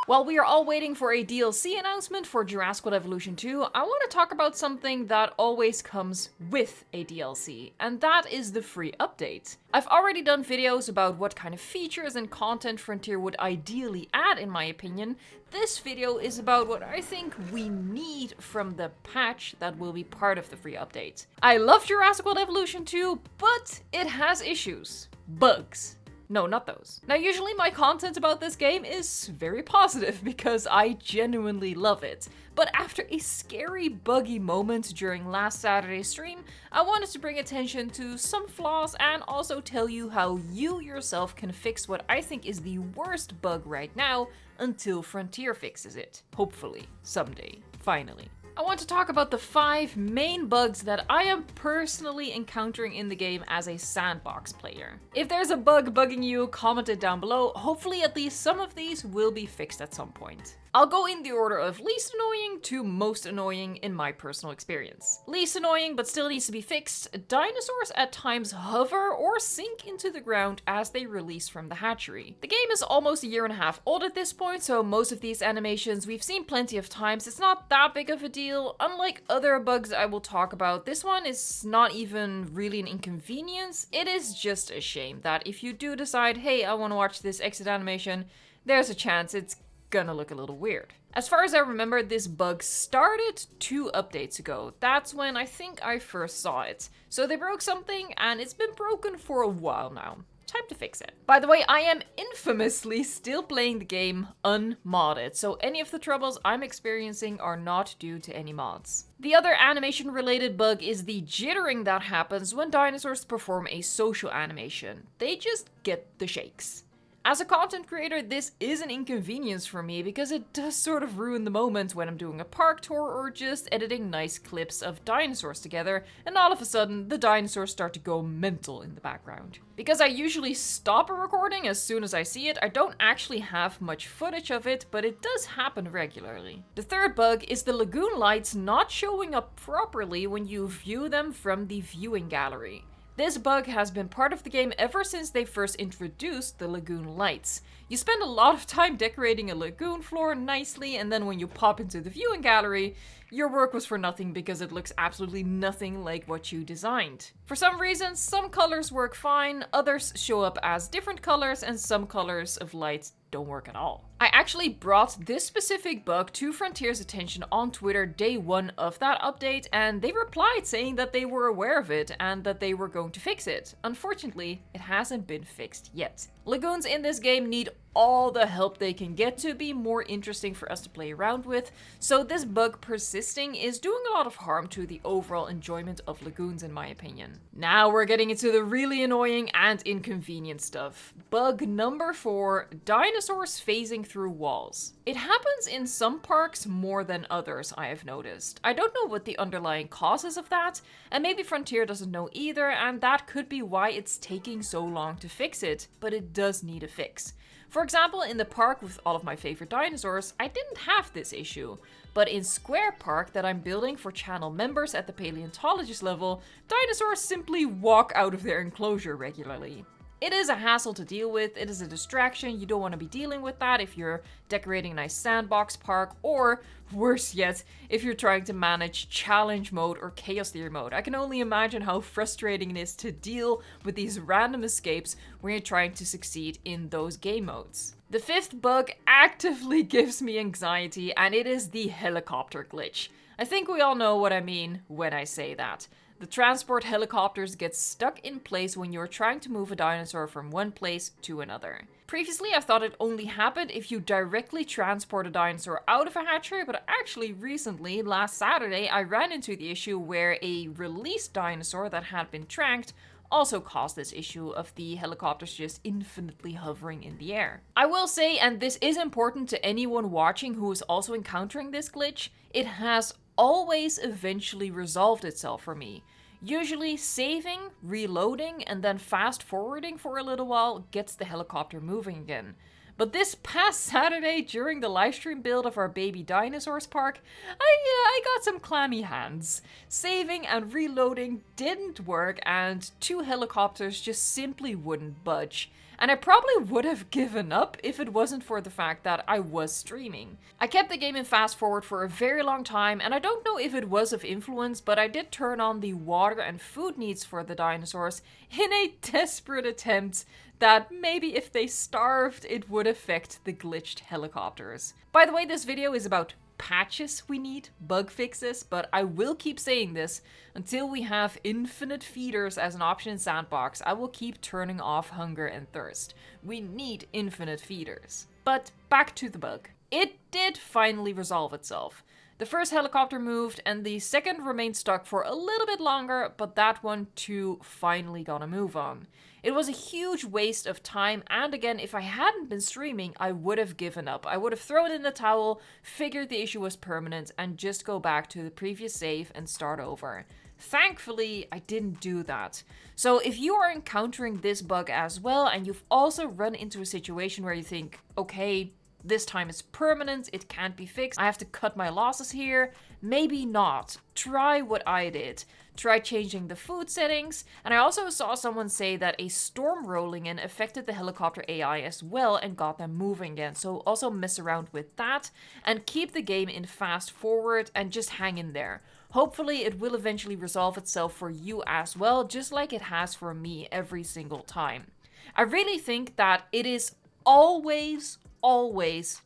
While we are all waiting for a DLC announcement for Jurassic World Evolution 2, I want to talk about something that always comes with a DLC, and that is the free update. I've already done videos about what kind of features and content Frontier would ideally add in my opinion. This video is about what I think we need from the patch that will be part of the free update. I love Jurassic World Evolution 2, but it has issues. Bugs. No, not those. Now, usually my content about this game is very positive because I genuinely love it. But after a scary, buggy moment during last Saturday's stream, I wanted to bring attention to some flaws and also tell you how you yourself can fix what I think is the worst bug right now until Frontier fixes it. Hopefully, someday, finally. I want to talk about the 5 main bugs that I am personally encountering in the game as a sandbox player. If there's a bug bugging you, comment it down below. Hopefully at least some of these will be fixed at some point. I'll go in the order of least annoying to most annoying in my personal experience. Least annoying but still needs to be fixed, dinosaurs at times hover or sink into the ground as they release from the hatchery. The game is almost a year and a half old at this point, so most of these animations we've seen plenty of times. It's not that big of a deal. Unlike other bugs I will talk about, this one is not even really an inconvenience. It is just a shame that if you do decide, hey, I want to watch this exit animation, there's a chance it's gonna look a little weird. As far as I remember, this bug started 2 updates ago. That's when I think I first saw it. So they broke something and it's been broken for a while now. Time to fix it. By the way, I am infamously still playing the game unmodded, so any of the troubles I'm experiencing are not due to any mods. The other animation related bug is the jittering that happens when dinosaurs perform a social animation. They just get the shakes. As a content creator, this is an inconvenience for me because it does sort of ruin the moment when I'm doing a park tour or just editing nice clips of dinosaurs together, and all of a sudden the dinosaurs start to go mental in the background. Because I usually stop a recording as soon as I see it, I don't actually have much footage of it, but it does happen regularly. The third bug is the Lagoon lights not showing up properly when you view them from the viewing gallery. This bug has been part of the game ever since they first introduced the Lagoon lights. You spend a lot of time decorating a lagoon floor nicely, and then when you pop into the viewing gallery, your work was for nothing because it looks absolutely nothing like what you designed. For some reason, some colors work fine, others show up as different colors, and some colors of light don't work at all. I actually brought this specific bug to Frontier's attention on Twitter day 1 of that update, and they replied saying that they were aware of it and that they were going to fix it. Unfortunately, it hasn't been fixed yet. Lagoons in this game need all the help they can get to be more interesting for us to play around with, so this bug persisting is doing a lot of harm to the overall enjoyment of lagoons in my opinion. Now we're getting into the really annoying and inconvenient stuff. Bug number 4, dinosaurs phasing through walls. It happens in some parks more than others, I have noticed. I don't know what the underlying causes of that, and maybe Frontier doesn't know either, and that could be why it's taking so long to fix it, but it does need a fix. For example, in the park with all of my favorite dinosaurs, I didn't have this issue. But in Square Park that I'm building for channel members at the paleontologist level, dinosaurs simply walk out of their enclosure regularly. It is a hassle to deal with, it is a distraction, you don't want to be dealing with that if you're decorating a nice sandbox park, or worse yet, if you're trying to manage challenge mode or chaos theory mode. I can only imagine how frustrating it is to deal with these random escapes when you're trying to succeed in those game modes. The 5th bug actively gives me anxiety, and it is the helicopter glitch. I think we all know what I mean when I say that. The transport helicopters get stuck in place when you're trying to move a dinosaur from one place to another. Previously, I thought it only happened if you directly transport a dinosaur out of a hatchery, but actually recently, last Saturday, I ran into the issue where a released dinosaur that had been tranked also caused this issue of the helicopters just infinitely hovering in the air. I will say, and this is important to anyone watching who is also encountering this glitch, it has always eventually resolved itself for me. Usually saving, reloading, and then fast forwarding for a little while gets the helicopter moving again. But this past Saturday, during the livestream build of our baby dinosaurs park, I got some clammy hands. Saving and reloading didn't work, and 2 helicopters just simply wouldn't budge. and I probably would have given up if it wasn't for the fact that I was streaming. I kept the game in fast forward for a very long time, and I don't know if it was of influence, but I did turn on the water and food needs for the dinosaurs in a desperate attempt that maybe if they starved, it would affect the glitched helicopters. By the way, this video is about patches we need, bug fixes, but I will keep saying this until we have infinite feeders as an option in Sandbox. I will keep turning off hunger and thirst. We need infinite feeders. But back to the bug. It did finally resolve itself. The first helicopter moved and the second remained stuck for a little bit longer, but that one too finally got a move on. It was a huge waste of time, and again, if I hadn't been streaming, I would have given up. I would have thrown in the towel, figured the issue was permanent, and just go back to the previous save and start over. Thankfully, I didn't do that. So if you are encountering this bug as well, and you've also run into a situation where you think, okay, this time is permanent, it can't be fixed, I have to cut my losses here. Maybe not. Try what I did. Try changing the food settings. And I also saw someone say that a storm rolling in affected the helicopter AI as well and got them moving again. So also mess around with that and keep the game in fast forward and just hang in there. Hopefully it will eventually resolve itself for you as well, just like it has for me every single time. I really think that it is always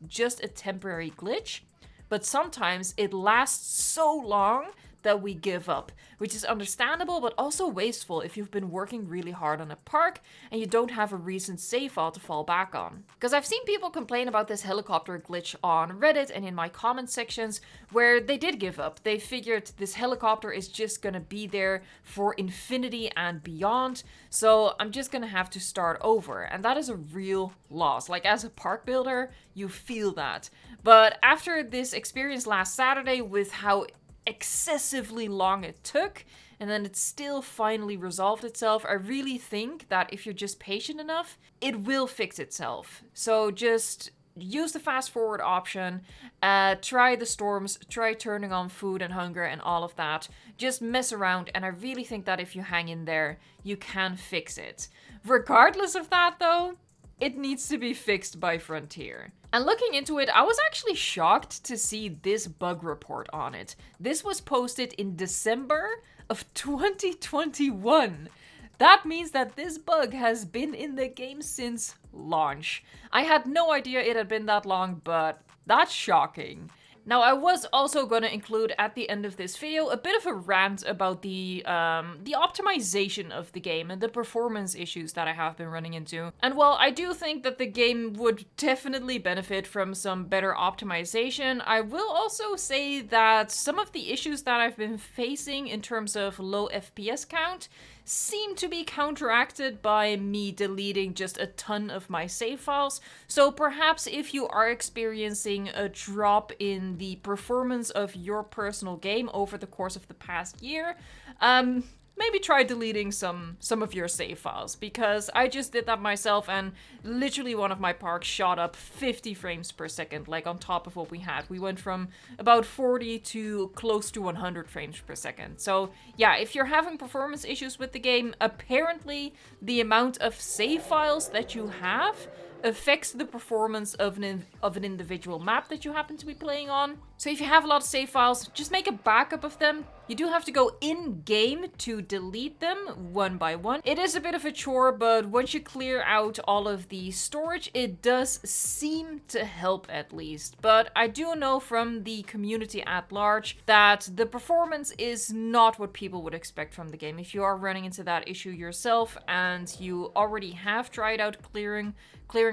just a temporary glitch, but sometimes it lasts so long that we give up, which is understandable but also wasteful if you've been working really hard on a park and you don't have a recent save file to fall back on. Because I've seen people complain about this helicopter glitch on Reddit and in my comment sections where they did give up. They figured this helicopter is just gonna be there for infinity and beyond, so I'm just gonna have to start over, and that is a real loss. Like, as a park builder, you feel that. But after this experience last Saturday with how excessively long it took, and then it still finally resolved itself, I really think that if you're just patient enough, it will fix itself. So just use the fast forward option, try the storms, try turning on food and hunger and all of that. Just mess around, and I really think that if you hang in there, you can fix it. Regardless of that though, it needs to be fixed by Frontier. And looking into it, I was actually shocked to see this bug report on it. This was posted in December of 2021. That means that this bug has been in the game since launch. I had no idea it had been that long, but that's shocking. Now, I was also going to include at the end of this video a bit of a rant about the optimization of the game and the performance issues that I have been running into. And while I do think that the game would definitely benefit from some better optimization, I will also say that some of the issues that I've been facing in terms of low FPS count seem to be counteracted by me deleting just a ton of my save files. So perhaps if you are experiencing a drop in the performance of your personal game over the course of the past year, maybe try deleting some of your save files, because I just did that myself and literally one of my parks shot up 50 frames per second, like on top of what we had. We went from about 40 to close to 100 frames per second. So yeah, if you're having performance issues with the game, apparently the amount of save files that you have affects the performance of an individual map that you happen to be playing on. So if you have a lot of save files, just make a backup of them. You do have to go in-game to delete them one by one. It is a bit of a chore, but once you clear out all of the storage, it does seem to help at least. But I do know from the community at large that the performance is not what people would expect from the game. If you are running into that issue yourself and you already have tried out clearing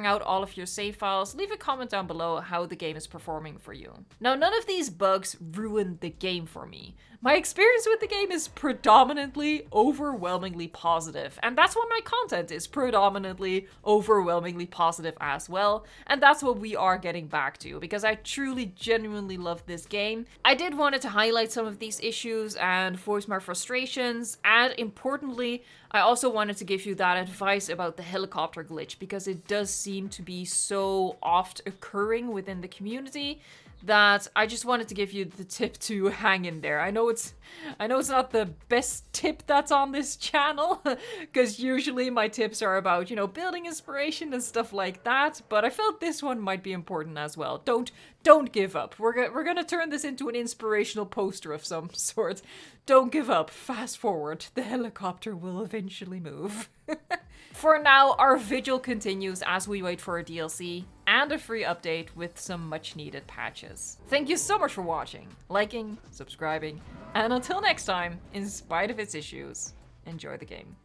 out all of your save files, leave a comment down below how the game is performing for you. Now, none of these bugs ruined the game for me. My experience with the game is predominantly overwhelmingly positive, and that's why my content is predominantly overwhelmingly positive as well, and that's what we are getting back to, because I truly, genuinely love this game. I did want to highlight some of these issues and voice my frustrations, and importantly, I also wanted to give you that advice about the helicopter glitch, because it does seem to be so oft occurring within the community that I just wanted to give you the tip to hang in there. I know it's not the best tip that's on this channel, because usually my tips are about, you know, building inspiration and stuff like that, but I felt this one might be important as well. Don't give up. We're gonna turn this into an inspirational poster of some sort. Don't give up. Fast forward. The helicopter will eventually move. For now, our vigil continues as we wait for a DLC and a free update with some much needed patches. Thank you so much for watching, liking, subscribing, and until next time, in spite of its issues, enjoy the game.